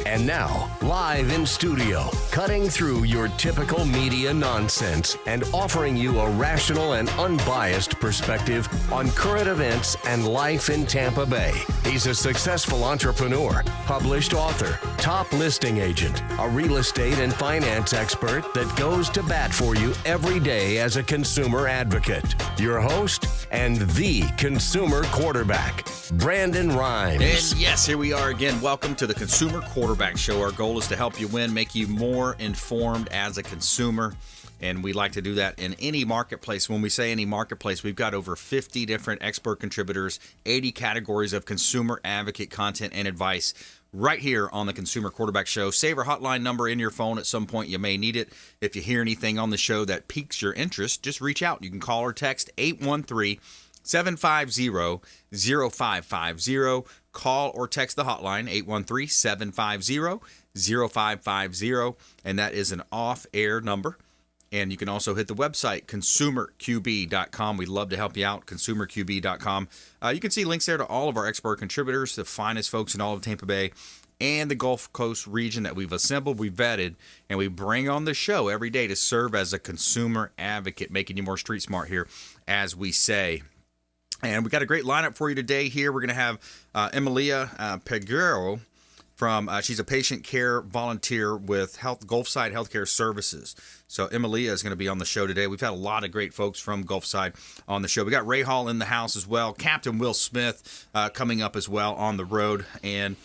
And now, live in studio, cutting through your typical media nonsense and offering you a rational and unbiased perspective on current events and life in Tampa Bay. He's a successful entrepreneur, published author, top listing agent, a real estate and finance expert that goes to bat for you every day as a consumer advocate. Your host and the consumer quarterback, Brandon Rhymes. And yes, here we are again. Welcome to the Consumer Quarterback Show. Our goal is to help you win, make you more informed as a consumer. And we like to do that in any marketplace. When we say any marketplace, we've got over 50 different expert contributors, 80 categories of consumer advocate content and advice right here on the Consumer Quarterback Show. Save our hotline number in your phone. At some point, you may need it. If you hear anything on the show that piques your interest, just reach out. You can call or text 813-750-0550. Call or text the hotline, 813-750-0550, and that is an off-air number. And you can also hit the website, consumerqb.com. We'd love to help you out, consumerqb.com. You can see links there to all of our expert contributors, the finest folks in all of Tampa Bay and the Gulf Coast region that we've assembled, we've vetted, and we bring on the show every day to serve as a consumer advocate, making you more street smart here, as we say. And we got a great lineup for you today here. We're going to have Emilia Peguero from, she's a patient care volunteer with Gulfside Healthcare Services. So Emilia is going to be on the show today. We've had a lot of great folks from Gulfside on the show. We got Ray Hall in the house as well. Captain Will Smith coming up as well on the road. And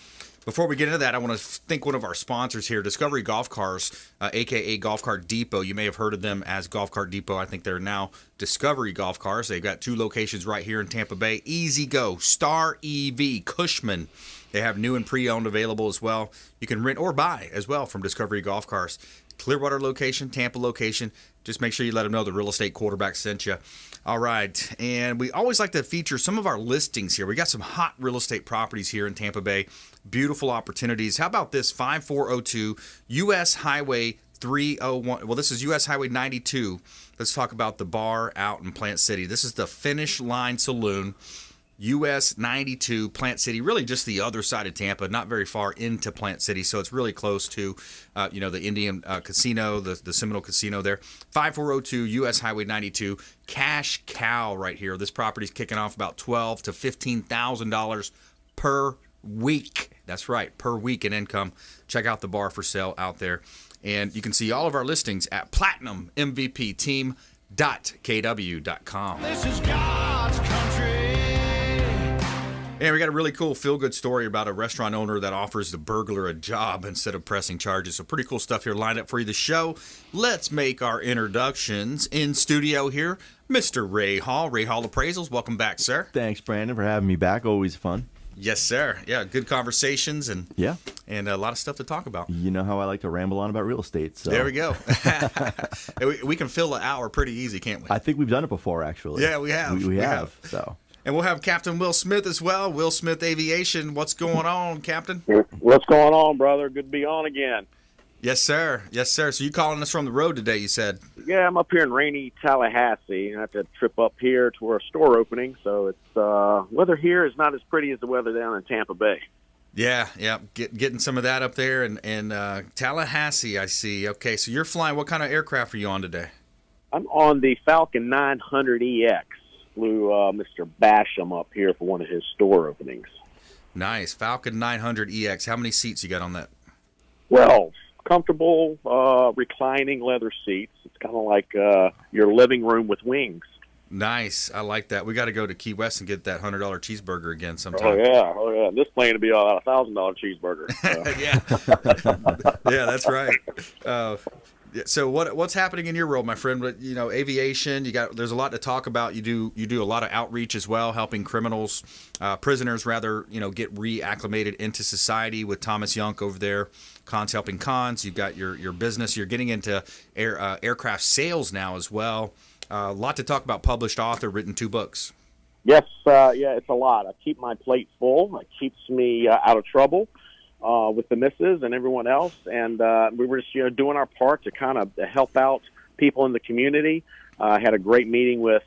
before we get into that, I want to thank one of our sponsors here, Discovery Golf Cars, a.k.a. Golf Cart Depot. You may have heard of them as Golf Cart Depot. I think they're now Discovery Golf Cars. They've got 2 locations right here in Tampa Bay. Easy Go, Star EV, Cushman. They have new and pre-owned available as well. You can rent or buy as well from Discovery Golf Cars. Clearwater location, Tampa location. Just make sure you let them know the real estate quarterback sent you. All right, and we always like to feature some of our listings here. We got some hot real estate properties here in Tampa Bay. Beautiful opportunities. How about this 5402 U.S. Highway 301? Well, this is U.S. Highway 92. Let's talk about the bar out in Plant City. This is the Finish Line Saloon. US 92, Plant City, really just the other side of Tampa, not very far into Plant City, so it's really close to, the Indian Casino, the Seminole Casino there. 5402 US Highway 92, cash cow right here. This property's kicking off about $12,000 to $15,000 per week. That's right, per week in income. Check out the bar for sale out there. And you can see all of our listings at platinummvpteam.kw.com. This is God's country. And we got a really cool feel-good story about a restaurant owner that offers the burglar a job instead of pressing charges. So pretty cool stuff here lined up for you. The show. Let's make our introductions. In studio here, Mr. Ray Hall. Ray Hall Appraisals. Welcome back, sir. Thanks, Brandon, for having me back. Always fun. Yes, sir. Yeah, good conversations and a lot of stuff to talk about. You know how I like to ramble on about real estate. So there we go. we can fill the hour pretty easy, can't we? I think we've done it before, actually. Yeah, we have. We have. So. And we'll have Captain Will Smith as well. Will Smith Aviation. What's going on, Captain? What's going on, brother? Good to be on again. Yes, sir. Yes, sir. So you calling us from the road today, you said? Yeah, I'm up here in rainy Tallahassee. I have to trip up here to our store opening, so it's weather here is not as pretty as the weather down in Tampa Bay. Yeah. Getting some of that up there in Tallahassee, I see. Okay, so you're flying. What kind of aircraft are you on today? I'm on the Falcon 900EX. Flew Mr. Basham up here for one of his store openings. Nice. Falcon 900EX. How many seats you got on that? Well, comfortable reclining leather seats. It's kind of like your living room with wings. Nice. I like that. We got to go to Key West and get that $100 cheeseburger again sometime. Oh, yeah. This plane will be about a $1,000 cheeseburger. Yeah, that's right. So what's happening in your world, my friend? You know, aviation. There's a lot to talk about. You do a lot of outreach as well, helping prisoners rather, get reacclimated into society with Thomas Young over there. ConsHelpingCons. You've got your business. You're getting into aircraft sales now as well. A lot to talk about. Published author, written 2 books. Yes, it's a lot. I keep my plate full. It keeps me out of trouble with the missus and everyone else, and we were just doing our part to kind of help out people in the community. I had a great meeting with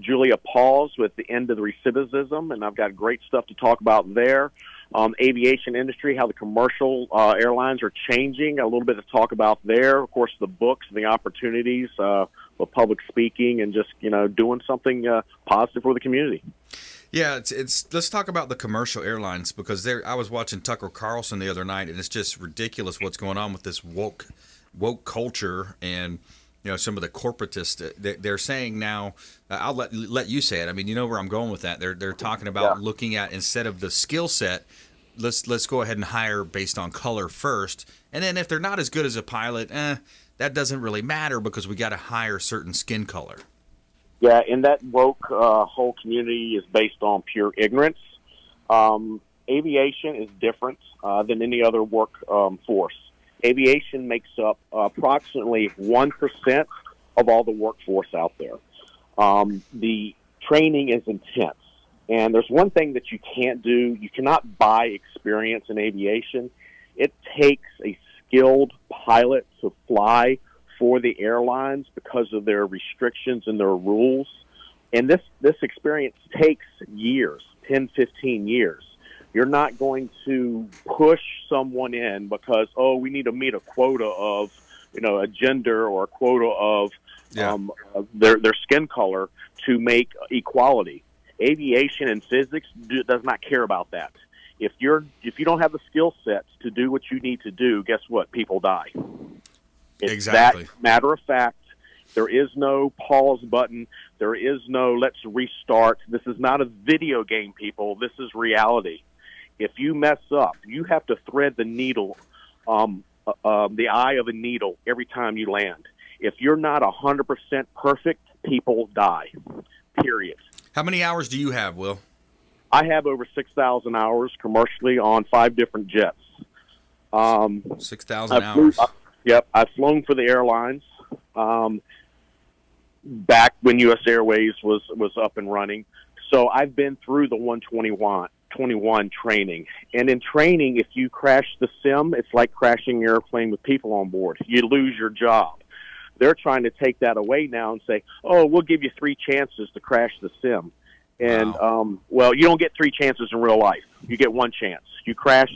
Julia Pauls with the end of the recidivism, and I've got great stuff to talk about there. aviation industry, how the commercial airlines are changing, a little bit to talk about there. Of course, the books, the opportunities with public speaking, and just, doing something positive for the community. Yeah, it's. Let's talk about the commercial airlines, because I was watching Tucker Carlson the other night, and it's just ridiculous what's going on with this woke culture, and some of the corporatists. They're saying now. I'll let you say it. I mean, you know where I'm going with that. They're talking about looking at, instead of the skill set, let's go ahead and hire based on color first, and then if they're not as good as a pilot, that doesn't really matter, because we got to hire certain skin color. Yeah, and that woke whole community is based on pure ignorance. Aviation is different than any other workforce. Aviation makes up approximately 1% of all the workforce out there. The training is intense. And there's one thing that you can't do. You cannot buy experience in aviation. It takes a skilled pilot to fly for the airlines because of their restrictions and their rules. And this experience takes years, 10, 15 years. You're not going to push someone in because, we need to meet a quota of, a gender or a quota of their skin color to make equality. Aviation and physics does not care about that. If you don't have the skill sets to do what you need to do, guess what? People die. It's exactly. That matter of fact. There is no pause button. There is no let's restart. This is not a video game, people. This is reality. If you mess up, you have to thread the needle, the eye of a needle every time you land. If you're not 100% perfect, people die, period. How many hours do you have, Will? I have over 6,000 hours commercially on 5 different jets. 6,000 hours. Yep, I've flown for the airlines back when U.S. Airways was up and running. So I've been through the 121 training. And in training, if you crash the sim, it's like crashing an airplane with people on board. You lose your job. They're trying to take that away now and say, we'll give you 3 chances to crash the sim. And, wow. You don't get 3 chances in real life. You get 1 chance. You crash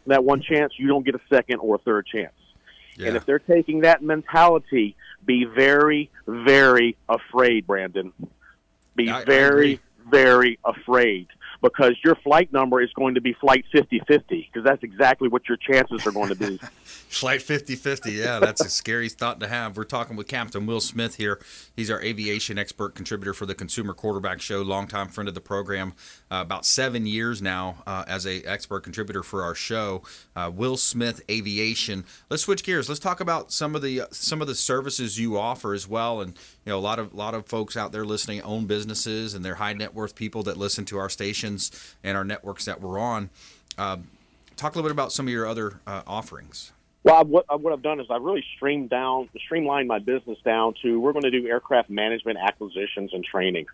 that 1 chance, you don't get a second or a third chance. Yeah. And if they're taking that mentality, be very, very afraid, Brandon. Be very, very afraid, because your flight number is going to be flight 50-50, because that's exactly what your chances are going to be. Flight 50-50, yeah, that's a scary thought to have. We're talking with Captain Will Smith here. He's our aviation expert contributor for the Consumer Quarterback Show, longtime friend of the program, about 7 years now as a expert contributor for our show. Will Smith Aviation. Let's switch gears. Let's talk about some of the services you offer as well. And a lot of folks out there listening own businesses, and they're high net worth people that listen to our stations and our networks that we're on. Talk a little bit about some of your other offerings. Well, what I've done is I've really streamlined my business down to, we're going to do aircraft management, acquisitions, and training.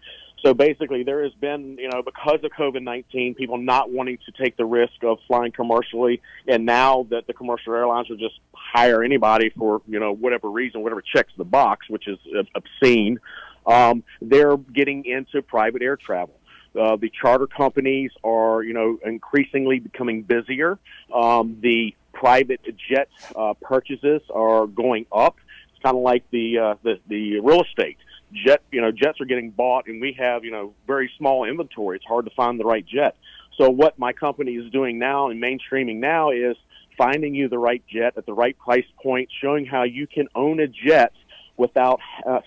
So basically, there has been, because of COVID-19, people not wanting to take the risk of flying commercially, and now that the commercial airlines will just hire anybody for, whatever reason, whatever checks the box, which is obscene, they're getting into private air travel. The charter companies are, increasingly becoming busier. The private jet purchases are going up. It's kind of like the real estate. Jets are getting bought, and we have, very small inventory. It's hard to find the right jet. So what my company is doing now and mainstreaming now is finding you the right jet at the right price point, showing how you can own a jet without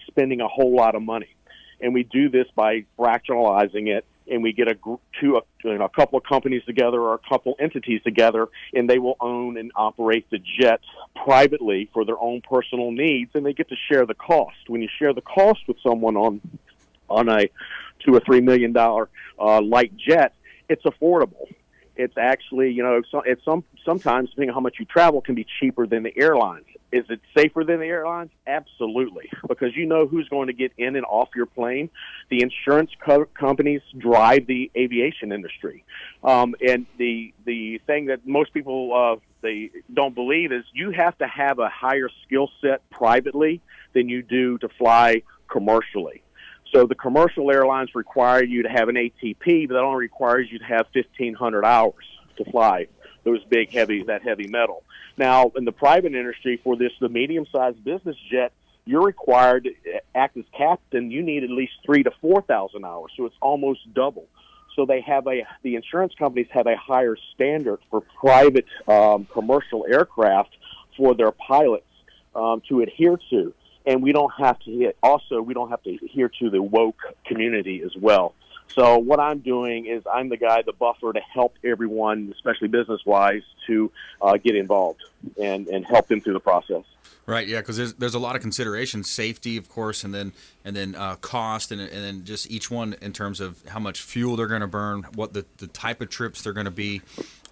spending a whole lot of money. And we do this by fractionalizing it, and we get a couple of companies together or a couple entities together, and they will own and operate the jet privately for their own personal needs, and they get to share the cost. When you share the cost with someone on a $2 or $3 million light jet, it's affordable. It's actually, sometimes depending on how much you travel, can be cheaper than the airlines. Is it safer than the airlines? Absolutely, because you know who's going to get in and off your plane. The insurance companies drive the aviation industry, and the thing that most people they don't believe is you have to have a higher skill set privately than you do to fly commercially. So the commercial airlines require you to have an ATP, but that only requires you to have 1,500 hours. to fly those big, heavy metal. Now, in the private industry, for the medium-sized business jet, you're required to act as captain. You need at least 3,000 to 4,000 hours, so it's almost double. So the insurance companies have a higher standard for private commercial aircraft for their pilots to adhere to, and we don't have to adhere to the woke community as well. So what I'm doing is I'm the buffer to help everyone, especially business-wise, to get involved and help them through the process. Right, yeah, because there's a lot of consideration, safety, of course, and then cost, and then just each one in terms of how much fuel they're going to burn, what the type of trips they're going to be,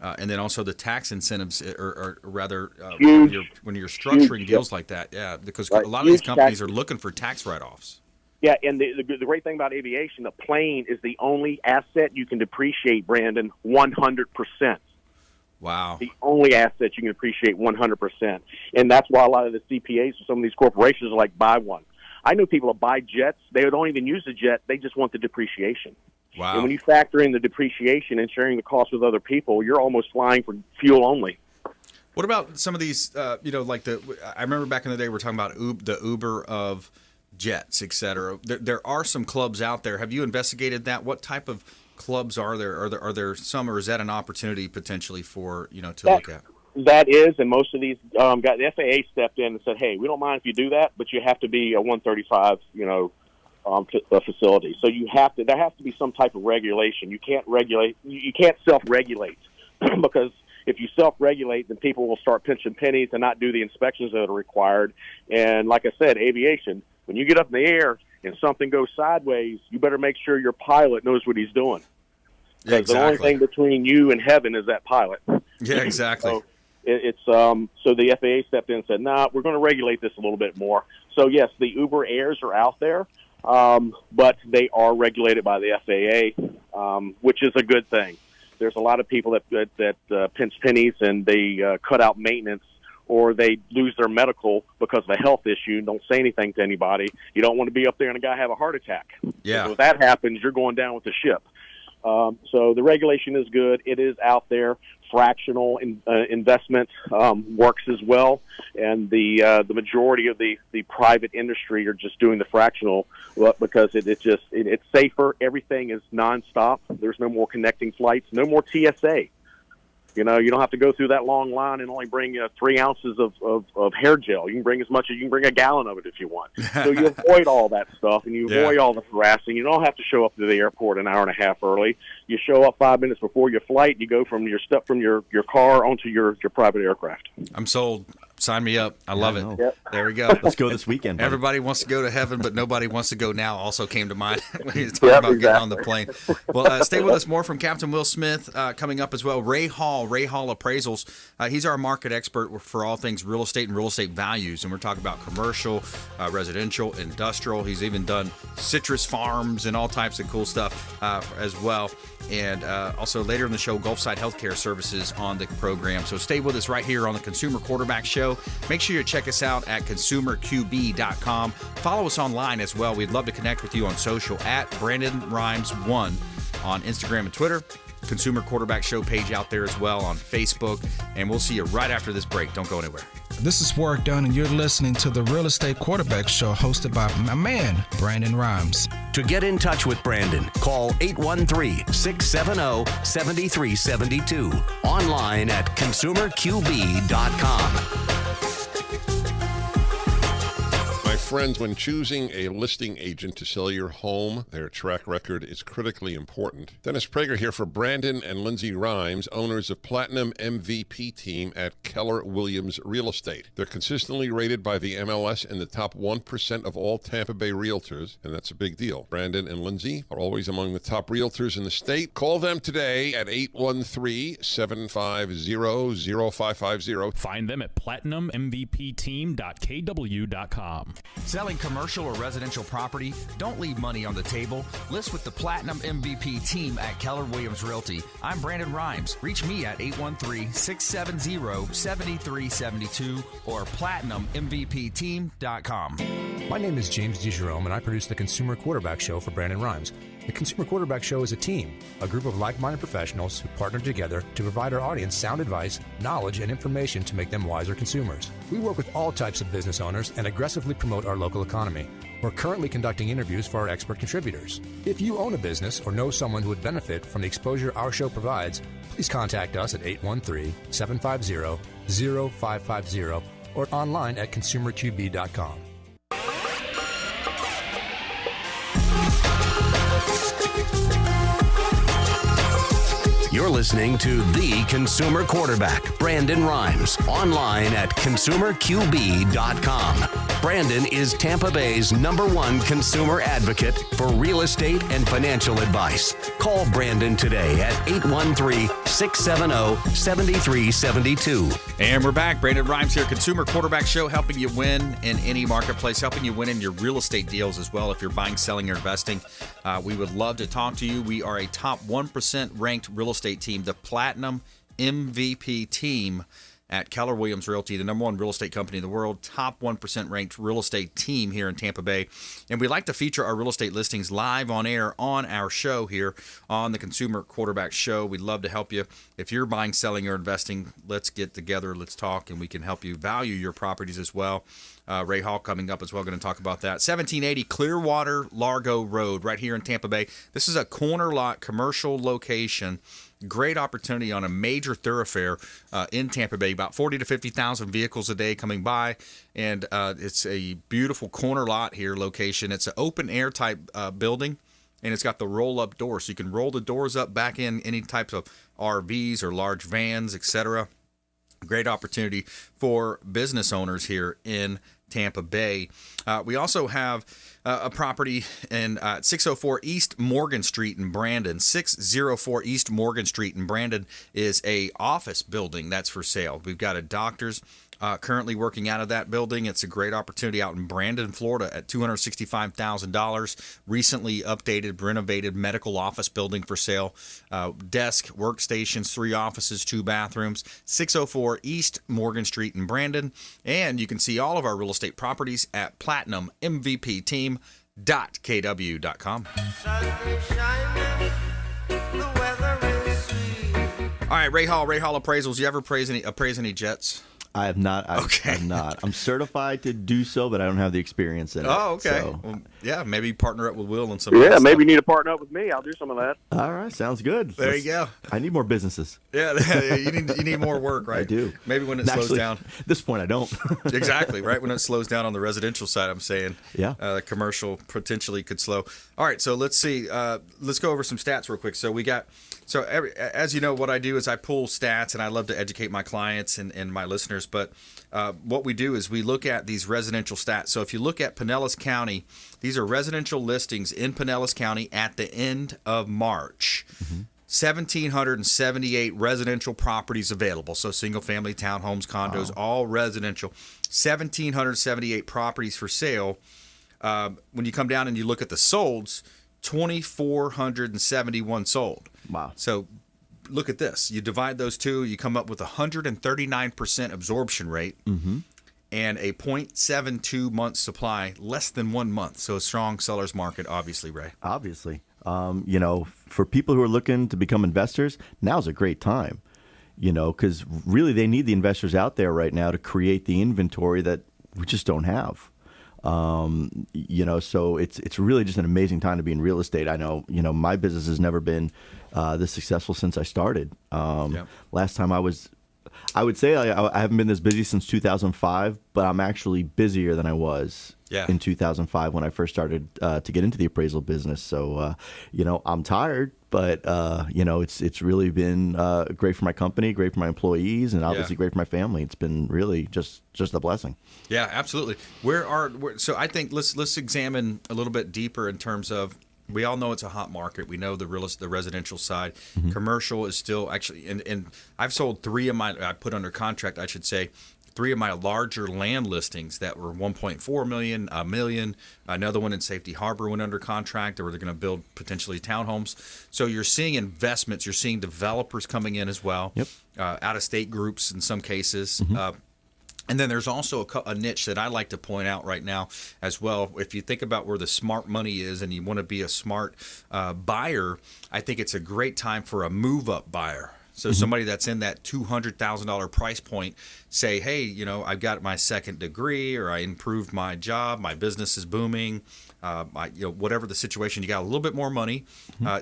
and then also the tax incentives, or rather, when you're structuring deals like that, yeah, because a lot of these companies are looking for tax write-offs. Yeah, and the great thing about aviation, the plane is the only asset you can depreciate, Brandon, 100%. Wow. The only asset you can appreciate 100%. And that's why a lot of the CPAs for some of these corporations are like, buy one. I know people that buy jets. They don't even use the jet. They just want the depreciation. Wow. And when you factor in the depreciation and sharing the cost with other people, you're almost flying for fuel only. What about some of these, I remember back in the day we were talking about the Uber of jets, et cetera. There are some clubs out there. Have you investigated that? What type of clubs are there? Are there some, or is that an opportunity potentially for to look at? That is, and most of these the FAA stepped in and said, "Hey, we don't mind if you do that, but you have to be a 135, facility. So there has to be some type of regulation. You can't self-regulate because if you self-regulate, then people will start pinching pennies and not do the inspections that are required. And like I said, aviation, when you get up in the air and something goes sideways, you better make sure your pilot knows what he's doing. Yeah, exactly. The only thing between you and heaven is that pilot. Yeah, exactly. So so the FAA stepped in and said, "Nah, we're going to regulate this a little bit more." So yes, the Uber Airs are out there, but they are regulated by the FAA, which is a good thing. There's a lot of people that pinch pennies and they cut out maintenance, or they lose their medical because of a health issue and don't say anything to anybody. You don't want to be up there and a guy have a heart attack. Yeah. So if that happens, you're going down with the ship. So the regulation is good. It is out there. Fractional investment works as well, and the majority of the private industry are just doing the fractional because it's safer. Everything is nonstop. There's no more connecting flights, no more TSA. You don't have to go through that long line and only bring 3 ounces of hair gel. You can bring as much as you can bring a gallon of it if you want. So you avoid all that stuff, and you avoid all the harassing. You don't have to show up to the airport an hour and a half early. You show up 5 minutes before your flight. You go from your car onto your private aircraft. I'm sold. Sign me up. I love it. Yep. There we go. Let's go this weekend, buddy. Everybody wants to go to heaven, but nobody wants to go now also came to mind when he was talking about getting on the plane. Well, stay with us. More from Captain Will Smith coming up as well. Ray Hall Appraisals. He's our market expert for all things real estate and real estate values. And we're talking about commercial, residential, industrial. He's even done citrus farms and all types of cool stuff as well. And also later in the show, Gulfside Healthcare Services on the program. So stay with us right here on the Consumer Quarterback Show. Make sure you check us out at consumerqb.com. Follow us online as well. We'd love to connect with you on social at Brandon Rhymes 1 on Instagram and Twitter. Consumer Quarterback Show page out there as well on Facebook. And we'll see you right after this break. Don't go anywhere. This is Warwick Dunn, and you're listening to the Real Estate Quarterback Show hosted by my man, Brandon Rhymes. To get in touch with Brandon, call 813-670-7372. Online at consumerqb.com. My friends, when choosing a listing agent to sell your home, their track record is critically important. Dennis Prager here for Brandon and Lindsay Rhymes, owners of Platinum MVP Team at Keller Williams Real Estate. They're consistently rated by the MLS in the top 1% of all Tampa Bay realtors, and that's a big deal. Brandon and Lindsay are always among the top realtors in the state. Call them today at 813-750-0550. Find them at platinummvpteam.kw.com. Selling commercial or residential property? Don't leave money on the table. List with the Platinum MVP team at Keller Williams Realty. I'm Brandon Rhymes. Reach me at 813-670-7372 or platinummvpteam.com. My name is James DeJerome, and I produce the Consumer Quarterback Show for Brandon Rhymes. The Consumer Quarterback Show is a team, a group of like-minded professionals who partner together to provide our audience sound advice, knowledge, and information to make them wiser consumers. We work with all types of business owners and aggressively promote our local economy. We're currently conducting interviews for our expert contributors. If you own a business or know someone who would benefit from the exposure our show provides, please contact us at 813-750-0550 or online at consumerqb.com. You're listening to The Consumer Quarterback, Brandon Rhymes, online at consumerqb.com. Brandon is Tampa Bay's #1 consumer advocate for real estate and financial advice. Call Brandon today at 813-670-7372. And we're back. Brandon Rhymes here, Consumer Quarterback Show, helping you win in any marketplace, helping you win in your real estate deals as well. If you're buying, selling, or investing, we would love to talk to you. We are a top 1% ranked real estate team, the Platinum MVP team at Keller Williams Realty, the #1 real estate company in the world, top 1% ranked real estate team here in Tampa Bay. And we like to feature our real estate listings live on air on our show here on the Consumer Quarterback Show. We'd love to help you. If you're buying, selling, or investing, let's get together, let's talk, and we can help you value your properties as well. Ray Hall coming up as well, going to talk about that. 1780 Clearwater Largo Road right here in Tampa Bay. This is a corner lot commercial location. Great opportunity on a major thoroughfare in Tampa Bay. About 40 to 50,000 vehicles a day coming by, and it's a beautiful corner lot here location. It's an open air type building, and it's got the roll-up door, so you can roll the doors up back in any types of RVs or large vans, etc. Great opportunity for business owners here in Tampa Bay. We also have a property in 604 East Morgan Street in Brandon. 604 East Morgan Street in Brandon is a office building that's for sale. We've got a doctor's currently working out of that building. It's a great opportunity out in Brandon, Florida at $265,000. Recently updated, renovated medical office building for sale. Desk, workstations, 3 offices, 2 bathrooms. 604 East Morgan Street in Brandon. And you can see all of our real estate properties at PlatinumMVPTeam.kw.com. All right, Ray Hall Appraisals. You ever appraise any jets? I have not. I'm not. I'm certified to do so, but I don't have the experience in it. Oh, okay. So. Well, yeah, maybe partner up with Will and some. Yeah, maybe you need to partner up with me. I'll do some of that. All right, sounds good. There you go. I need more businesses. Yeah, you need more work, right? I do. Maybe when it slows down. At this point, I don't. Exactly, right? When it slows down on the residential side, I'm saying. Yeah. Commercial potentially could slow. All right, so let's see. Let's go over some stats real quick. So we got. So as you know, what I do is I pull stats, and I love to educate my clients and my listeners. But what we do is we look at these residential stats. So if you look at Pinellas County, these are residential listings in Pinellas County at the end of March. 1,778 residential properties available. So single-family, townhomes, condos, all residential. 1,778 properties for sale. When you come down and you look at the solds, 2,471 sold. Wow. So look at this. You divide those two, you come up with 139% absorption rate and a 0.72 month supply, less than 1 month. So a strong seller's market, obviously, Ray. Obviously. For people who are looking to become investors, now's a great time, because really they need the investors out there right now to create the inventory that we just don't have. So it's really just an amazing time to be in real estate. I know, my business has never been this successful since I started. Last time I would say I haven't been this busy since 2005, but I'm actually busier than I was in 2005 when I first started to get into the appraisal business. So, I'm tired, but, it's really been great for my company, great for my employees, and obviously great for my family. It's been really just a blessing. Yeah, absolutely. So I think let's examine a little bit deeper in terms of, we all know it's a hot market. We know the residential side. Commercial is still actually, and I've sold I put under contract, I should say, 3 of my larger land listings that were $1.4 million, $1 million. Another one in Safety Harbor went under contract, where they're going to build potentially townhomes. So you're seeing investments. You're seeing developers coming in as well. Out-of-state groups in some cases. And then there's also a niche that I like to point out right now as well. If you think about where the smart money is and you want to be a smart buyer, I think it's a great time for a move-up buyer. So somebody that's in that $200,000 price point, say, hey, I've got my second degree, or I improved my job, my business is booming, whatever the situation, you got a little bit more money,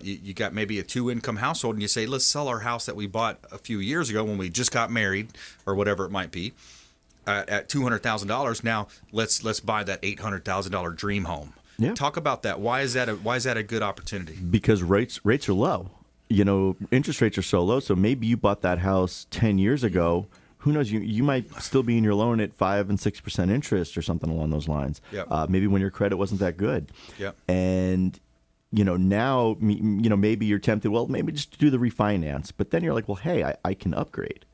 you got maybe a 2-income household, and you say, let's sell our house that we bought a few years ago when we just got married, or whatever it might be, at $200,000. Now let's buy that $800,000 dream home. Yeah. Talk about that. Why is that a good opportunity? Because rates are low. Interest rates are so low. So maybe you bought that house 10 years ago. Who knows? You might still be in your loan at 5 and 6% interest or something along those lines. Yep. Maybe when your credit wasn't that good. Yep. And now maybe you're tempted. Well, maybe just to do the refinance. But then you're like, well, hey, I can upgrade.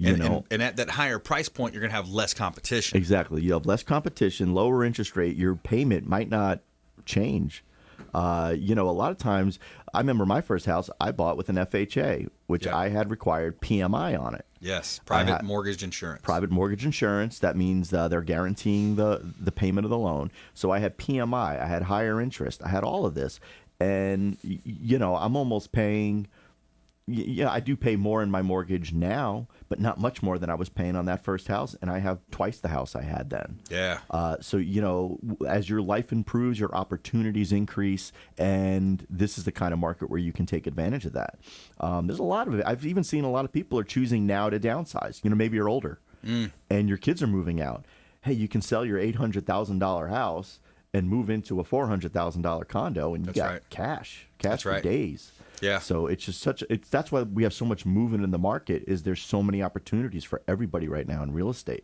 And at that higher price point, you're going to have less competition. Exactly. You have less competition, lower interest rate. Your payment might not change. A lot of times, I remember my first house I bought with an FHA, which I had required PMI on it. Yes, private mortgage insurance. Private mortgage insurance. That means they're guaranteeing the payment of the loan. So I had PMI. I had higher interest. I had all of this. And, I'm almost paying... Yeah, I do pay more in my mortgage now, but not much more than I was paying on that first house, and I have twice the house I had then. Yeah. So, as your life improves, your opportunities increase, and this is the kind of market where you can take advantage of that. There's a lot of it. I've even seen a lot of people are choosing now to downsize. Maybe you're older, and your kids are moving out. Hey, you can sell your $800,000 house and move into a $400,000 condo, and you got cash for days. Yeah. So it's just that's why we have so much movement in the market, is there's so many opportunities for everybody right now in real estate.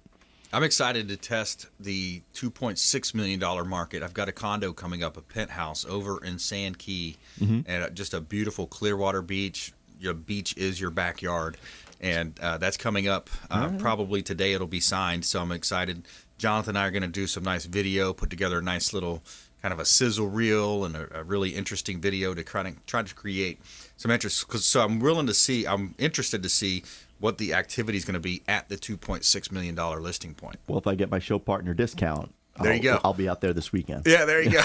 I'm excited to test the $2.6 million market. I've got a condo coming up, a penthouse over in Sand Key, and just a beautiful Clearwater beach. Your beach is your backyard, and that's coming up probably today. It'll be signed, so I'm excited. Jonathan and I are going to do some nice video, put together a nice little kind of a sizzle reel and a really interesting video to try to create some interest. So I'm interested to see what the activity is going to be at the $2.6 million listing point. Well, if I get my show partner discount, there you go. I'll be out there this weekend. Yeah, there you go.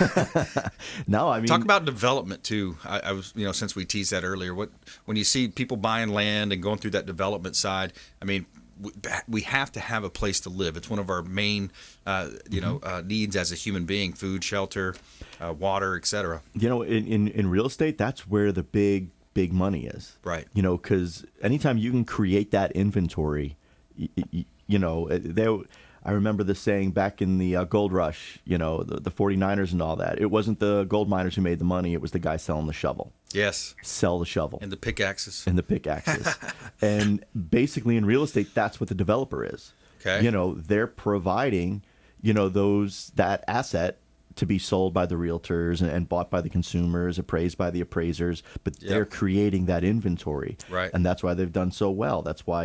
No, I mean, talk about development too. I was, since we teased that earlier, when you see people buying land and going through that development side, I mean, we have to have a place to live. It's one of our main, needs as a human being: food, shelter, water, etc. In real estate, that's where the big money is. Right. Because anytime you can create that inventory, I remember the saying back in the gold rush, the 49ers and all that. It wasn't the gold miners who made the money. It was the guy selling the shovel. Yes. Sell the shovel. And the pickaxes. And basically in real estate, that's what the developer is. Okay. They're providing, that asset to be sold by the realtors and bought by the consumers, appraised by the appraisers, but they're creating that inventory. Right. And that's why they've done so well. That's why,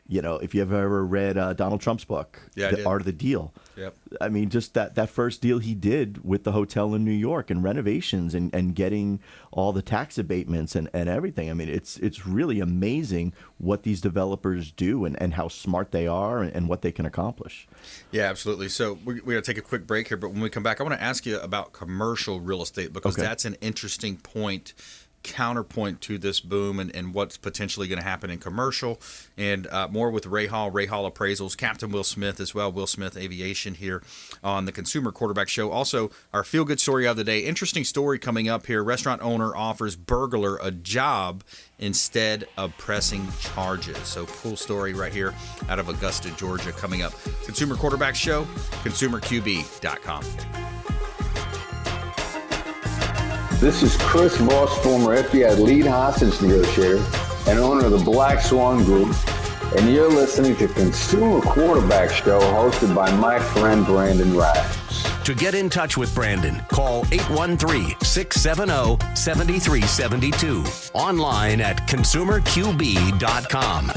if you've ever read Donald Trump's book, The Art of the Deal. Yep. I mean, just that first deal he did with the hotel in New York and renovations and getting all the tax abatements and everything. I mean, it's really amazing what these developers do and how smart they are and what they can accomplish. Yeah, absolutely. So we're going to take a quick break here, but when we come back, I want to ask you about commercial real estate, because that's an interesting counterpoint to this boom and what's potentially going to happen in commercial, and more with Ray Hall Appraisals, Captain Will Smith as well, Will Smith Aviation, here on the Consumer Quarterback Show. Also, our feel-good story of the day. Interesting story coming up here. Restaurant owner offers burglar a job instead of pressing charges. So cool story right here out of Augusta, Georgia, coming up. Consumer Quarterback Show, consumerqb.com. This is Chris Voss, former FBI lead hostage negotiator and owner of the Black Swan Group, and you're listening to Consumer Quarterback Show, hosted by my friend Brandon Rhymes. To get in touch with Brandon, call 813-670-7372. Online at consumerqb.com.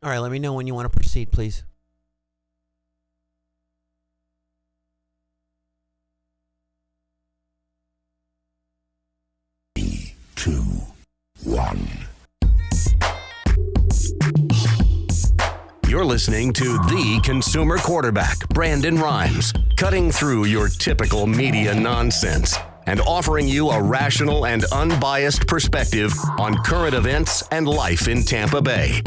All right, let me know when you want to proceed, please. Two, one. You're listening to the consumer quarterback, Brandon Rhymes, cutting through your typical media nonsense and offering you a rational and unbiased perspective on current events and life in Tampa Bay.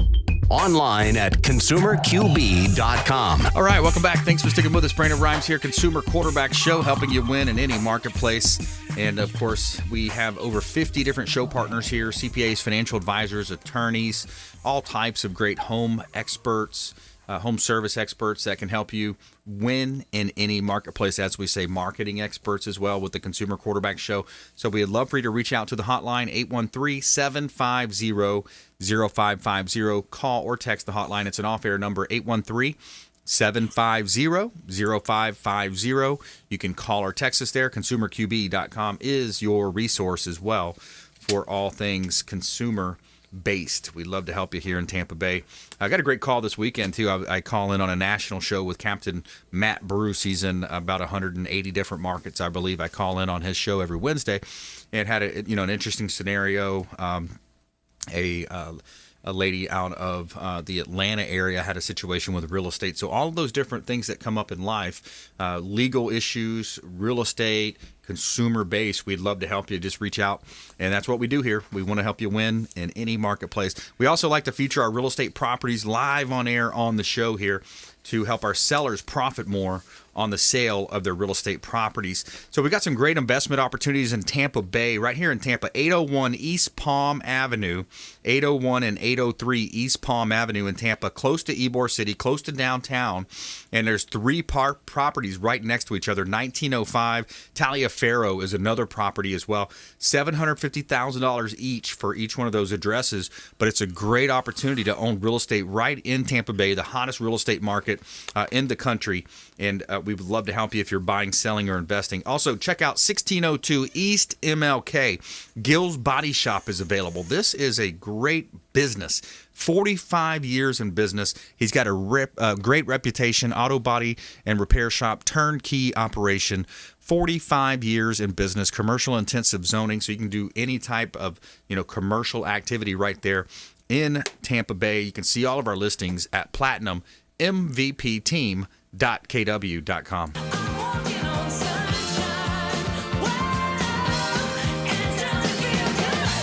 Online at consumerqb.com. All right, welcome back. Thanks for sticking with us. Brandon Rhymes here, Consumer Quarterback Show, helping you win in any marketplace. And, of course, we have over 50 different show partners here, CPAs, financial advisors, attorneys, all types of great home experts, home service experts that can help you win in any marketplace. As we say, marketing experts as well with the Consumer Quarterback Show. So we'd love for you to reach out to the hotline, 813-750-0550. Call or text the hotline. It's an off-air number, 813-750-0550. You can call or text us there. ConsumerQB.com is your resource as well for all things consumer based. We'd love to help you here in Tampa Bay. I got a great call this weekend too. I call in on a national show with Captain Matt Bruce. He's in about 180 different markets, I believe. I call in on his show every Wednesday, and had an interesting scenario. A lady out of the Atlanta area had a situation with real estate. So all of those different things that come up in life, legal issues, real estate, consumer base, we'd love to help you. Just reach out, and that's what we do here. We want to help you win in any marketplace. We also like to feature our real estate properties live on air on the show here to help our sellers profit more on the sale of their real estate properties. So we got some great investment opportunities in Tampa Bay, right here in Tampa, 801 East Palm Avenue, 801 and 803 East Palm Avenue in Tampa, close to Ybor City, close to downtown. And there's three properties right next to each other. 1905 Taliaferro is another property as well. $750,000 each for each one of those addresses. But it's a great opportunity to own real estate right in Tampa Bay, the hottest real estate market in the country. And we would love to help you if you're buying, selling, or investing. Also, check out 1602 East MLK. Gill's Body Shop is available. This is a great business. 45 years in business. He's got a great reputation, auto body and repair shop, turnkey operation. 45 years in business, commercial intensive zoning, so you can do any type of commercial activity right there in Tampa Bay. You can see all of our listings at platinummvpteam.kw.com.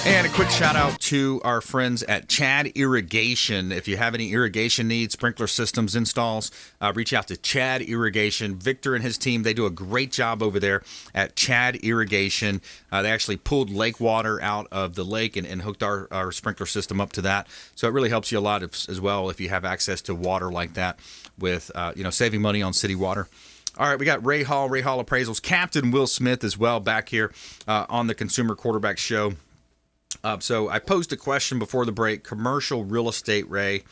And a quick shout out to our friends at Chad Irrigation. If you have any irrigation needs, sprinkler systems installs, reach out to Chad Irrigation. Victor and his team, they do a great job over there at Chad Irrigation. They actually pulled lake water out of the lake and hooked our sprinkler system up to that. So it really helps you a lot as well if you have access to water like that with saving money on city water. All right, we got Ray Hall Appraisals, Captain Will Smith as well back here on the Consumer Quarterback Show. So I posed a question before the break, commercial real estate, Ray. A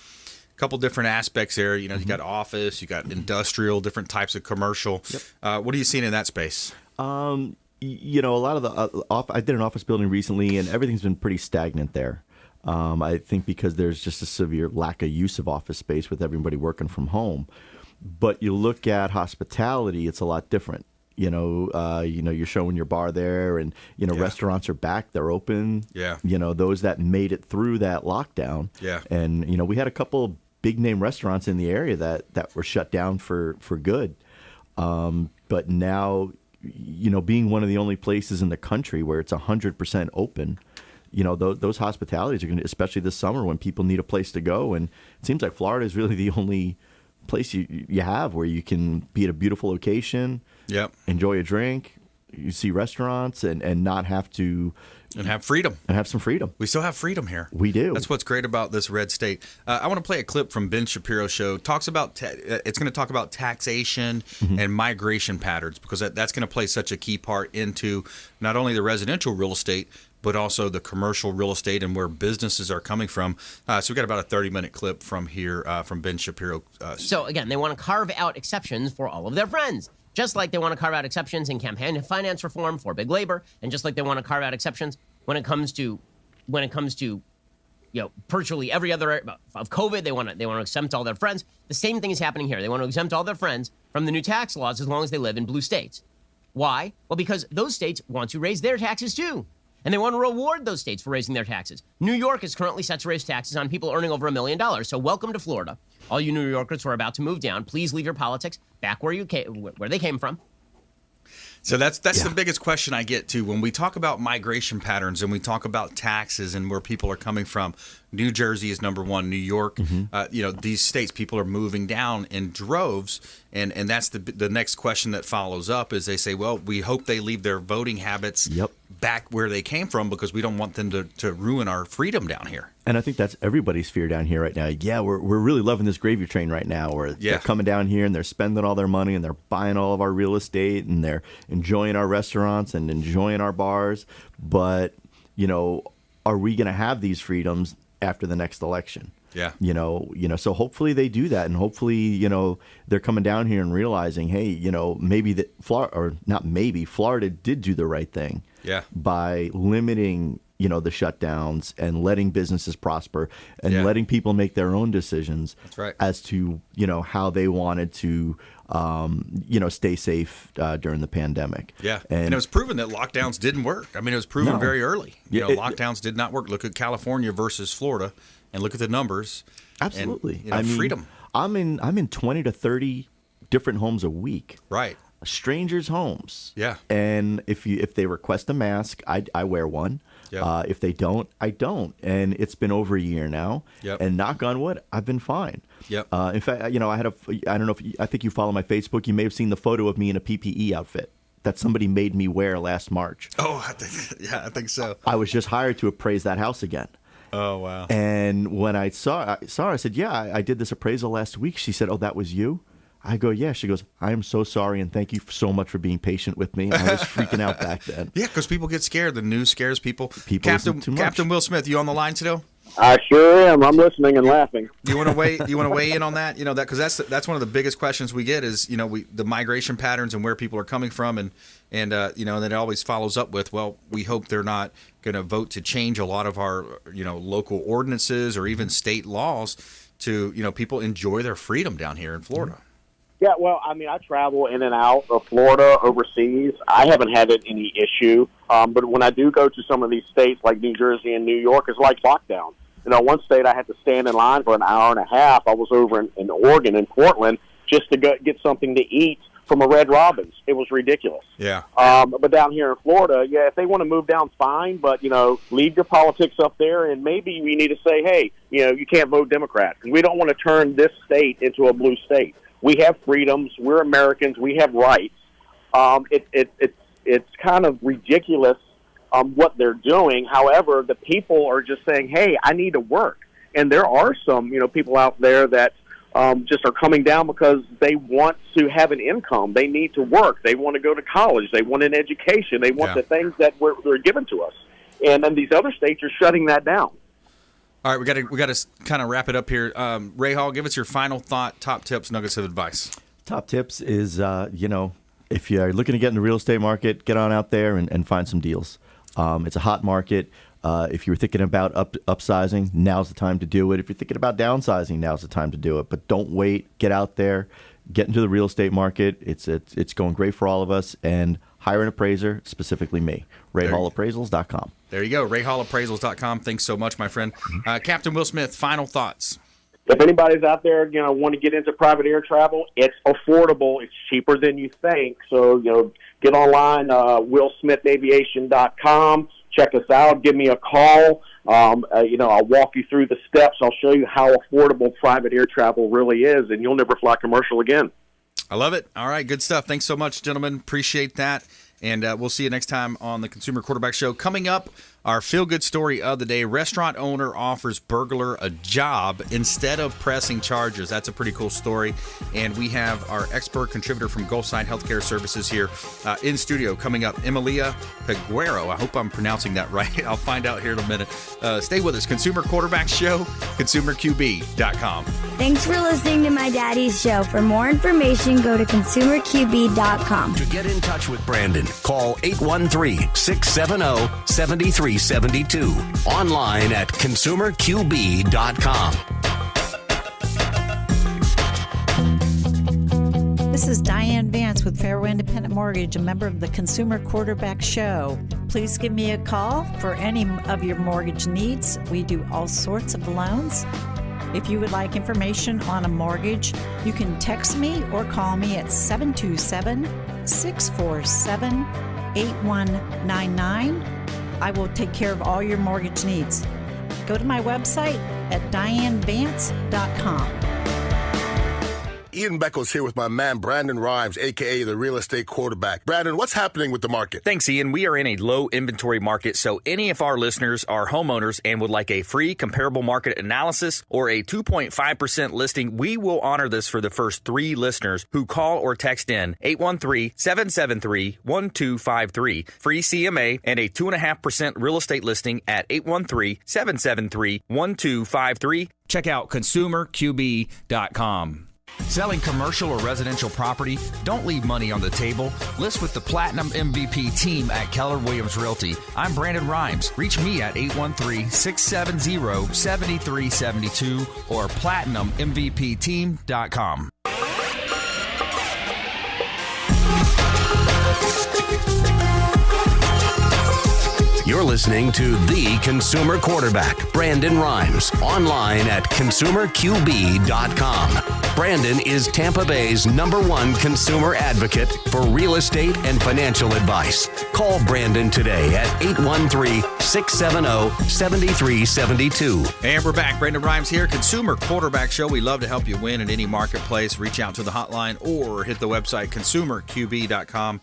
couple different aspects there. You got office, you got industrial, different types of commercial. Yep. What are you seeing in that space? A lot of the I did an office building recently, and everything's been pretty stagnant there. I think because there's just a severe lack of use of office space with everybody working from home. But you look at hospitality, it's a lot different. You're showing your bar there, and restaurants are back, they're open. Yeah. Those that made it through that lockdown. Yeah. And we had a couple big name restaurants in the area that were shut down for good. But now, being one of the only places in the country where it's 100% open, those hospitalities are going to, especially this summer when people need a place to go. And it seems like Florida is really the only place you have where you can be at a beautiful location. Yep. Enjoy a drink, you see restaurants, and not have to... And have freedom. And have some freedom. We still have freedom here. We do. That's what's great about this red state. I want to play a clip from Ben Shapiro's show. Talks about it's going to talk about taxation and migration patterns, because that's going to play such a key part into not only the residential real estate, but also the commercial real estate and where businesses are coming from. So we got about a 30-minute clip from here from Ben Shapiro. So again, they want to carve out exceptions for all of their friends. Just like they want to carve out exceptions in campaign finance reform for big labor, and just like they want to carve out exceptions when it comes to virtually every other of COVID. They want to exempt all their friends. The same thing is happening here. They want to exempt all their friends from the new tax laws as long as they live in blue states. Why? Well, because those states want to raise their taxes too. And they want to reward those states for raising their taxes. New York is currently set to raise taxes on people earning over $1 million. So welcome to Florida. All you New Yorkers who are about to move down, please leave your politics back where they came from. So that's the biggest question I get too when we talk about migration patterns and we talk about taxes and where people are coming from. New Jersey is number one. New York, these states, people are moving down in droves, and that's the next question that follows up is they say, well, we hope they leave their voting habits back where they came from because we don't want them to ruin our freedom down here. And I think that's everybody's fear down here right now. Yeah, we're really loving this gravy train right now where they're coming down here and they're spending all their money and they're buying all of our real estate and they're enjoying our restaurants and enjoying our bars. But, are we going to have these freedoms after the next election? Yeah. So hopefully they do that. And hopefully, they're coming down here and realizing, hey, maybe Florida did do the right thing. Yeah. By limiting the shutdowns and letting businesses prosper and letting people make their own decisions. That's right. As to, how they wanted to, stay safe during the pandemic. Yeah. And it was proven that lockdowns didn't work. I mean, it was proven very early. Lockdowns did not work. Look at California versus Florida and look at the numbers. Absolutely. And, freedom. I'm in 20 to 30 different homes a week. Right. Strangers' homes. Yeah. And if they request a mask, I wear one. Yep. If they don't, I don't. And it's been over a year now. Yep. And knock on wood, I've been fine. Yep. In fact, I don't know I think you follow my Facebook. You may have seen the photo of me in a PPE outfit that somebody made me wear last March. Oh, I think so. I was just hired to appraise that house again. Oh, wow. And when I saw her, I said, yeah, I did this appraisal last week. She said, oh, that was you? I go, yeah. She goes, I am so sorry, and thank you so much for being patient with me. I was freaking out back then. Yeah, because people get scared. The news scares people. Captain Will Smith, you on the line still? I sure am. I'm listening and laughing. Do you want to weigh in on that? That because that's one of the biggest questions we get is the migration patterns and where people are coming from, and then it always follows up with, well, we hope they're not going to vote to change a lot of our local ordinances or even state laws to people enjoy their freedom down here in Florida. Yeah, well, I mean, I travel in and out of Florida, overseas. I haven't had any issue. But when I do go to some of these states like New Jersey and New York, it's like lockdown. One state I had to stand in line for an hour and a half. I was over in Oregon, in Portland, just to get something to eat from a Red Robin's. It was ridiculous. Yeah. But down here in Florida, if they want to move down, fine. But, leave your politics up there. And maybe we need to say, hey, you can't vote Democrat. Because we don't want to turn this state into a blue state. We have freedoms. We're Americans. We have rights. It's kind of ridiculous what they're doing. However, the people are just saying, hey, I need to work. And there are some, people out there that just are coming down because they want to have an income. They need to work. They want to go to college. They want an education. They want the things that were given to us. And then these other states are shutting that down. All right, we got to kind of wrap it up here. Ray Hall, give us your final thought, top tips, nuggets of advice. Top tips is, if you're looking to get in the real estate market, get on out there and find some deals. It's a hot market. If you're thinking about upsizing, now's the time to do it. If you're thinking about downsizing, now's the time to do it. But don't wait. Get out there. Get into the real estate market. It's going great for all of us. And hire an appraiser, specifically me. RayHallAppraisals.com. There you go, RayHallAppraisals.com. Thanks so much, my friend. Captain Will Smith, final thoughts. If anybody's out there, want to get into private air travel, it's affordable. It's cheaper than you think. So, get online, WillSmithAviation.com. Check us out. Give me a call. I'll walk you through the steps. I'll show you how affordable private air travel really is, and you'll never fly commercial again. I love it. All right, good stuff. Thanks so much, gentlemen. Appreciate that. And we'll see you next time on the Consumer Quarterback Show. Coming up, our feel-good story of the day. Restaurant owner offers burglar a job instead of pressing charges. That's a pretty cool story. And we have our expert contributor from Gulfside Healthcare Services here in studio. Coming up, Emilia Peguero. I hope I'm pronouncing that right. I'll find out here in a minute. Stay with us. Consumer Quarterback Show, ConsumerQB.com. Thanks for listening to my daddy's show. For more information, go to ConsumerQB.com. To get in touch with Brandon, call 813-670-7300. 7372. Online at consumerqb.com. This is Diane Vance with Fairway Independent Mortgage, a member of the Consumer Quarterback Show. Please give me a call for any of your mortgage needs. We do all sorts of loans. If you would like information on a mortgage, you can text me or call me at 727-647-8199. I will take care of all your mortgage needs. Go to my website at dianevance.com. Ian Beckles here with my man Brandon Rhymes, a.k.a. the real estate quarterback. Brandon, what's happening with the market? Thanks, Ian. We are in a low inventory market, so any of our listeners are homeowners and would like a free comparable market analysis or a 2.5% listing, we will honor this for the first 3 listeners who call or text in 813-773-1253. Free CMA and a 2.5% real estate listing at 813-773-1253. Check out consumerqb.com. Selling commercial or residential property? Don't leave money on the table. List with the Platinum MVP team at Keller Williams Realty. I'm Brandon Rhymes. Reach me at 813-670-7372 or platinummvpteam.com. You're listening to The Consumer Quarterback, Brandon Rhymes, online at consumerqb.com. Brandon is Tampa Bay's #1 consumer advocate for real estate and financial advice. Call Brandon today at 813-670-7372. And we're back. Brandon Rhymes here, Consumer Quarterback Show. We love to help you win in any marketplace. Reach out to the hotline or hit the website consumerqb.com.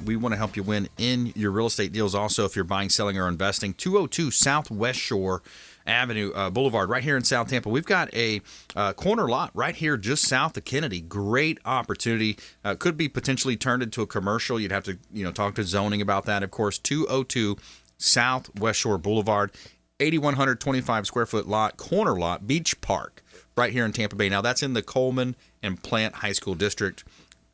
We want to help you win in your real estate deals also if you're buying, selling, or investing. 202 Southwest Shore Avenue Boulevard right here in South Tampa. We've got a corner lot right here just south of Kennedy. Great opportunity. Could be potentially turned into a commercial. You'd have to talk to zoning about that, of course. 202 Southwest Shore Boulevard, 8,125 square foot lot, corner lot, beach park right here in Tampa Bay. Now that's in the Coleman and Plant High School District.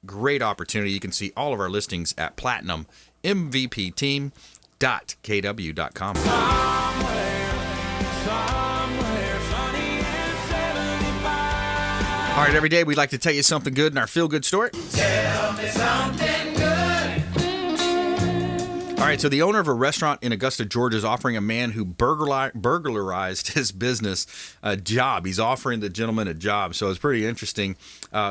Great opportunity. You can see all of our listings at platinummvpteam.kw.com. All right, every day we'd like to tell you something good in our feel-good story. Tell me something good. All right, so the owner of a restaurant in Augusta, Georgia is offering a man who burglarized his business a job. He's offering the gentleman a job. So it's a pretty interesting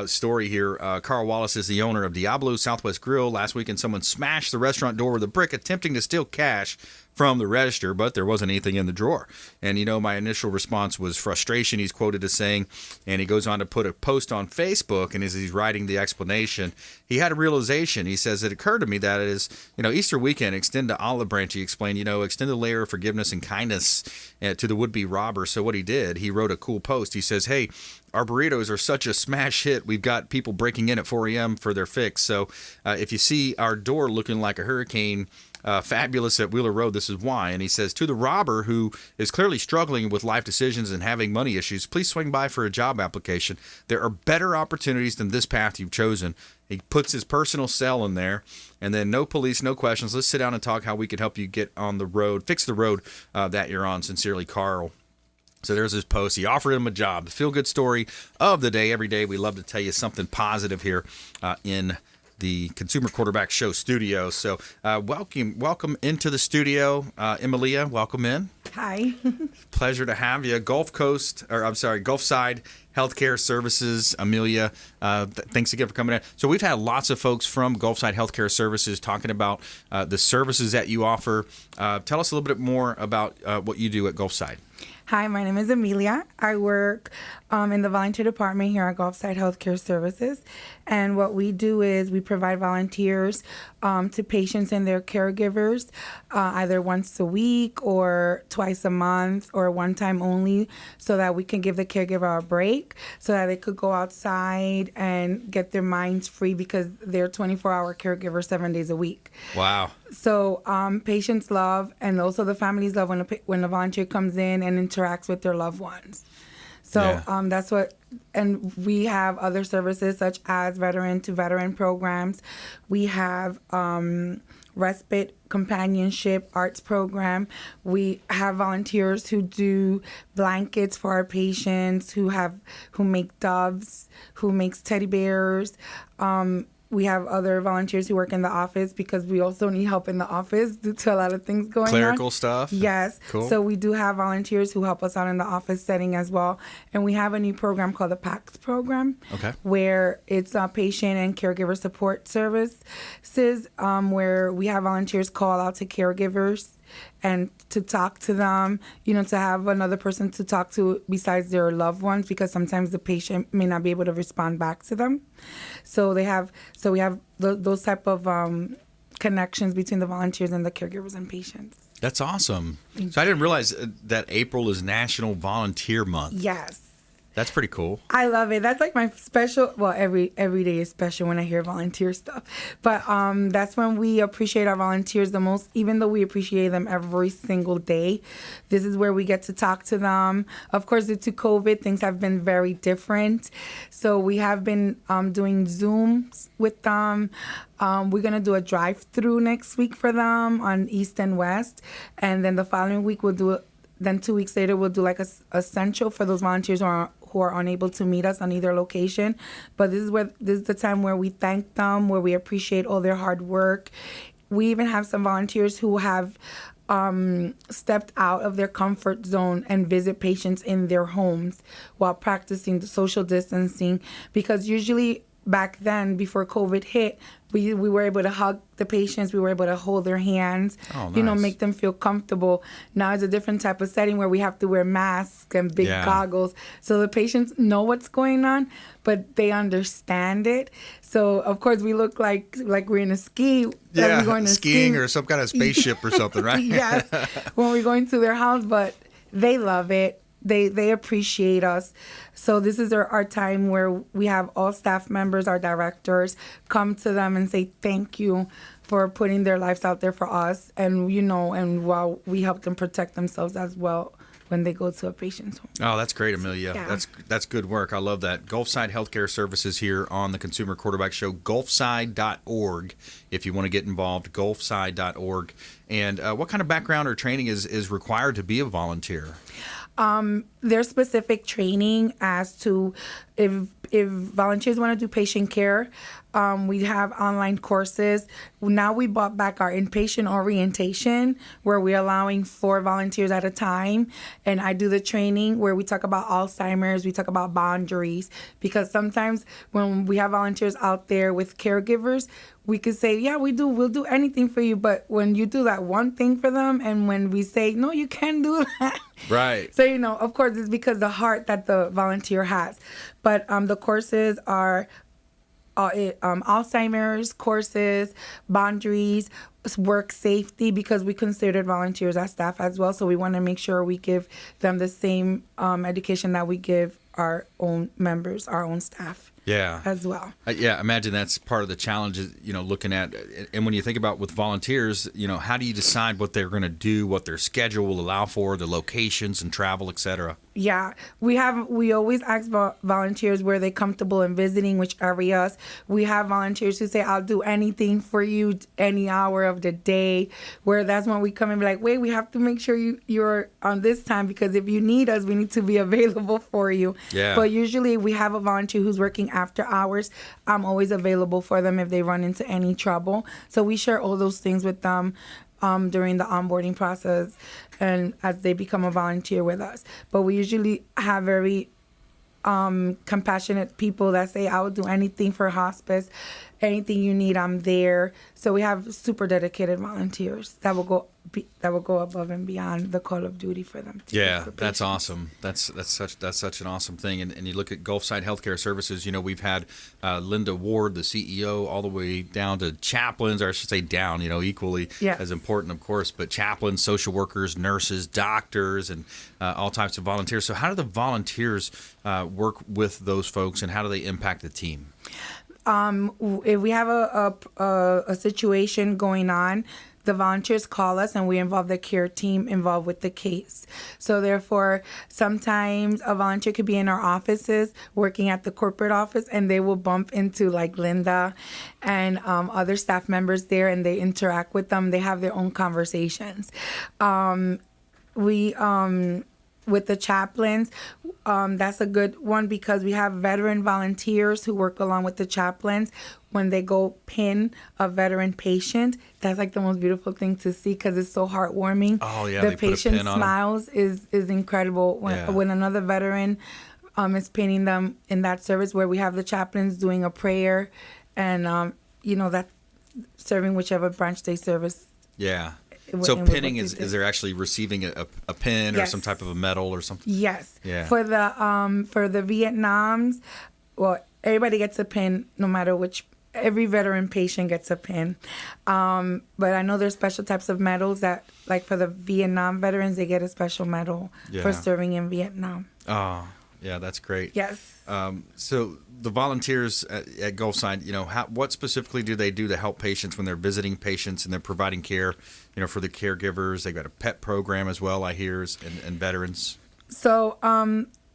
story here. Carl Wallace is the owner of Diablo Southwest Grill. Last weekend, someone smashed the restaurant door with a brick, attempting to steal cash from the register, but there wasn't anything in the drawer. And, my initial response was frustration, he's quoted as saying, and he goes on to put a post on Facebook, and as he's writing the explanation, he had a realization. He says, it occurred to me that it is, Easter weekend, extend the olive branch, he explained, extend a layer of forgiveness and kindness to the would-be robber. So what he did, he wrote a cool post. He says, hey, our burritos are such a smash hit. We've got people breaking in at 4 a.m. for their fix. So if you see our door looking like a hurricane, fabulous at Wheeler Road, this is why. And he says, to the robber who is clearly struggling with life decisions and having money issues, please swing by for a job application. There are better opportunities than this path you've chosen. He puts his personal cell in there, and then no police, no questions. Let's sit down and talk how we can help you get on the road, fix the road that you're on. Sincerely, Carl. So there's his post. He offered him a job. The feel-good story of the day. Every day we love to tell you something positive here in the Consumer Quarterback Show studio. So welcome into the studio. Emilia, welcome in. Hi. Pleasure to have you. Gulfside Healthcare Services, Amelia. Thanks again for coming in. So we've had lots of folks from Gulfside Healthcare Services talking about the services that you offer. Tell us a little bit more about what you do at Gulfside. Hi, my name is Amelia. I work in the volunteer department here at Gulfside Healthcare Services. And what we do is we provide volunteers to patients and their caregivers either once a week or twice a month or one time only, so that we can give the caregiver a break so that they could go outside and get their minds free, because they're 24-hour caregivers 7 days a week. Wow. So patients love, and also the families love when the volunteer comes in and interacts with their loved ones. So that's what, and we have other services such as veteran-to-veteran programs. We have respite companionship arts program. We have volunteers who do blankets for our patients, who make doves, who makes teddy bears. We have other volunteers who work in the office because we also need help in the office due to a lot of things going on. Clerical stuff? Yes. Cool. So we do have volunteers who help us out in the office setting as well. And we have a new program called the PACS program, where it's a patient and caregiver support services, where we have volunteers call out to caregivers and to talk to them, to have another person to talk to besides their loved ones, because sometimes the patient may not be able to respond back to them. So we have those type of connections between the volunteers and the caregivers and patients. That's awesome. So I didn't realize that April is National Volunteer Month. Yes. That's pretty cool. I love it. That's like my special. Well, every day is special when I hear volunteer stuff. But that's when we appreciate our volunteers the most, even though we appreciate them every single day. This is where we get to talk to them. Of course, due to COVID, things have been very different. So we have been doing Zooms with them. We're going to do a drive-thru next week for them on East and West. And then the following week, we'll do then 2 weeks later, we'll do like a essential for those volunteers who are unable to meet us on either location. But this is the time where we thank them, where we appreciate all their hard work. We even have some volunteers who have stepped out of their comfort zone and visit patients in their homes while practicing the social distancing, because usually back then, before COVID hit, we were able to hug the patients. We were able to hold their hands, make them feel comfortable. Now it's a different type of setting where we have to wear masks and big goggles. So the patients know what's going on, but they understand it. So, of course, we look like we're in a ski. Yeah, we're going to skiing or some kind of spaceship or something, right? Yes, when we're going to their house, but they love it. They appreciate us. So this is our time where we have all staff members, our directors, come to them and say thank you for putting their lives out there for us. And, and while we help them protect themselves as well when they go to a patient's home. Oh, that's great, Amelia. Yeah. That's good work. I love that. Gulfside Healthcare Services here on the Consumer Quarterback Show. Gulfside.org if you want to get involved. Gulfside.org. And what kind of background or training is required to be a volunteer? There's specific training as to if volunteers want to do patient care. We have online courses. Now we brought back our inpatient orientation, where we're allowing 4 volunteers at a time. And I do the training where we talk about Alzheimer's, we talk about boundaries, because sometimes when we have volunteers out there with caregivers, we could say, yeah, we'll do anything for you. But when you do that one thing for them, and when we say, no, you can't do that. Right. So, of course, it's because the heart that the volunteer has. But the courses are Alzheimer's courses, boundaries, work safety, because we consider volunteers as staff as well. So we want to make sure we give them the same education that we give our own members, our own staff. Yeah. As well. Yeah, imagine that's part of the challenge, looking at, and when you think about with volunteers, how do you decide what they're going to do, what their schedule will allow for, the locations and travel, et cetera? Yeah, we always ask volunteers where they're comfortable in visiting, which areas. We have volunteers who say, I'll do anything for you any hour of the day, where that's when we come and be like, wait, we have to make sure you're on this time, because if you need us, we need to be available for you. Yeah. But usually we have a volunteer who's working after hours. I'm always available for them if they run into any trouble. So we share all those things with them during the onboarding process and as they become a volunteer with us. But we usually have very compassionate people that say, I will do anything for hospice, anything you need, I'm there. So we have super dedicated volunteers that will go above and beyond the call of duty for them. Yeah, that's awesome. That's such an awesome thing. And you look at Gulfside Healthcare Services. We've had Linda Ward, the CEO, all the way down to chaplains, or I should say down. Equally as important, of course, but chaplains, social workers, nurses, doctors, and all types of volunteers. So how do the volunteers work with those folks, and how do they impact the team? If we have a situation going on, the volunteers call us and we involve the care team involved with the case. So therefore, sometimes a volunteer could be in our offices working at the corporate office, and they will bump into like Linda and other staff members there, and they interact with them. They have their own conversations. With the chaplains, that's a good one because we have veteran volunteers who work along with the chaplains. When they go pin a veteran patient, that's like the most beautiful thing to see because it's so heartwarming. Oh, yeah, the they put a patient pin on 'em. smiles is incredible when another veteran is pinning them in that service where we have the chaplains doing a prayer and that serving whichever branch they service. Yeah. So pinning is they're actually receiving a pin or some type of a medal or something? Yes. Yeah. For the Vietnams, well, everybody gets a pin no matter which. Every veteran patient gets a pin. But I know there's special types of medals that, like for the Vietnam veterans, they get a special medal for serving in Vietnam. Oh, yeah, that's great. Yes. So the volunteers at Gulfside, what specifically do they do to help patients when they're visiting patients and they're providing care, for the caregivers? They've got a pet program as well, I hear, and veterans. So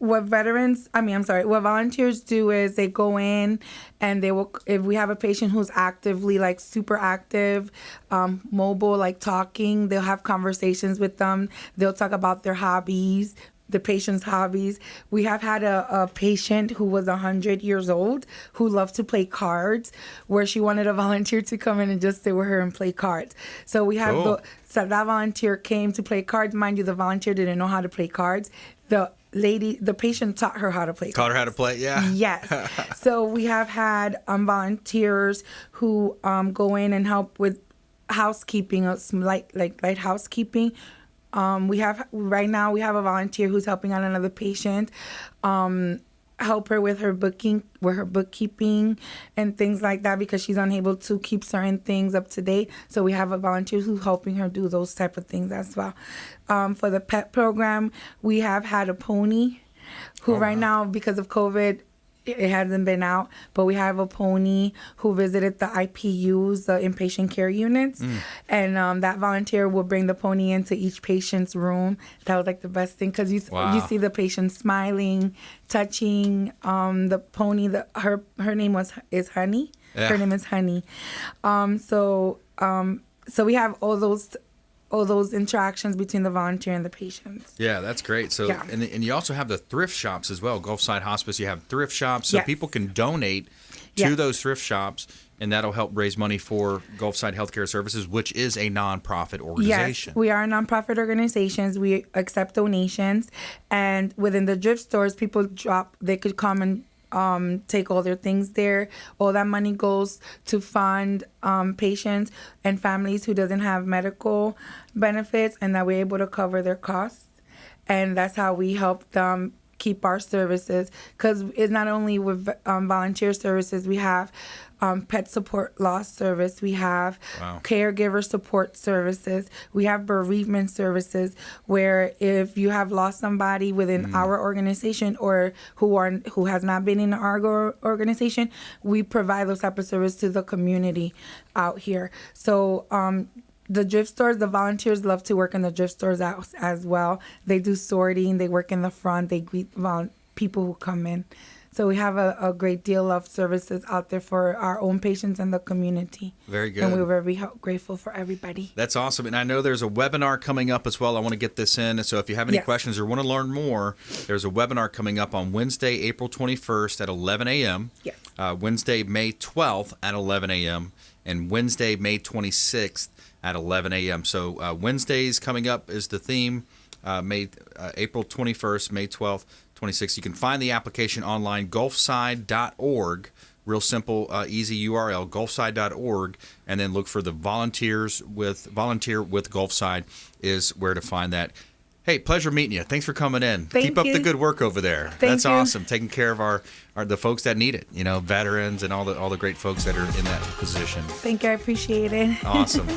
what volunteers do is they go in and they will, if we have a patient who's actively like super active, mobile, like talking, they'll have conversations with them. They'll talk about their hobbies, the patient's hobbies. We have had a patient who was 100 years old who loved to play cards, where she wanted a volunteer to come in and just sit with her and play cards. So we have so that volunteer came to play cards. Mind you, the volunteer didn't know how to play cards. The patient taught her how to play cards. Taught her how to play, yeah. Yes. So we have had volunteers who go in and help with housekeeping, some light housekeeping. Right now we have a volunteer who's helping out another patient, help her with her bookkeeping and things like that because she's unable to keep certain things up to date. So we have a volunteer who's helping her do those type of things as well. For the pet program, we have had a pony who right now, because of COVID, it hasn't been out, but we have a pony who visited the IPUs, the inpatient care units, and that volunteer will bring the pony into each patient's room. That was like the best thing because you see the patient smiling, touching the pony. Her name is Honey. Yeah. Her name is Honey. So we have all those interactions between the volunteer and the patients. Yeah, that's great. So, and you also have the thrift shops as well. Gulfside Hospice, you have thrift shops, so people can donate to those thrift shops, and that'll help raise money for Gulfside Healthcare Services, which is a nonprofit organization. Yes, we are a nonprofit organization. We accept donations, and within the thrift stores, they could come and take all their things there. All that money goes to fund patients and families who doesn't have medical benefits, and that we're able to cover their costs. And that's how we help them keep our services, because it's not only with volunteer services. We have pet support loss service. We have caregiver support services. We have bereavement services, where if you have lost somebody within our organization or who has not been in our organization, we provide those type of service to the community out here. So the thrift stores, the volunteers love to work in the thrift stores as well. They do sorting. They work in the front. They greet people who come in. So we have a great deal of services out there for our own patients and the community. Very good. And we're very grateful for everybody. That's awesome. And I know there's a webinar coming up as well. I want to get this in. So if you have any questions or want to learn more, there's a webinar coming up on Wednesday, April 21st at 11 a.m., Wednesday, May 12th at 11 a.m., and Wednesday, May 26th at 11 a.m. So Wednesdays coming up is the theme, April 21st, May 12th, 26th. You can find the application online, gulfside.org. Real simple, easy URL, gulfside.org, and then look for the Volunteer with Gulfside is where to find that. Hey, pleasure meeting you. Thanks for coming in. Keep up the good work over there. That's awesome. Taking care of the folks that need it. Veterans and all the great folks that are in that position. Thank you. I appreciate it. Awesome.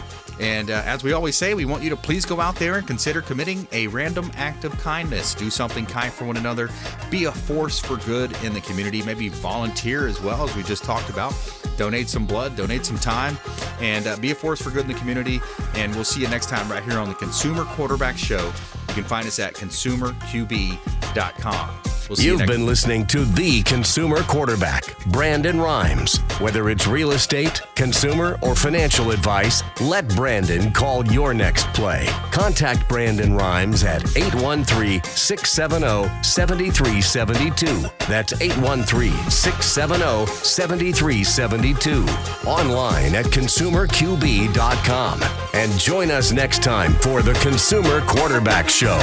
And as we always say, we want you to please go out there and consider committing a random act of kindness. Do something kind for one another. Be a force for good in the community. Maybe volunteer as well, as we just talked about. donate some blood, donate some time, and be a force for good in the community. And we'll see you next time right here on the Consumer Quarterback Show. You can find us at consumerqb.com. We'll see You've been listening to The Consumer Quarterback, Brandon Rhymes. Whether it's real estate, consumer, or financial advice, let Brandon call your next play. Contact Brandon Rhymes at 813-670-7372. That's 813-670-7372. Online at consumerqb.com. And join us next time for The Consumer Quarterback Show.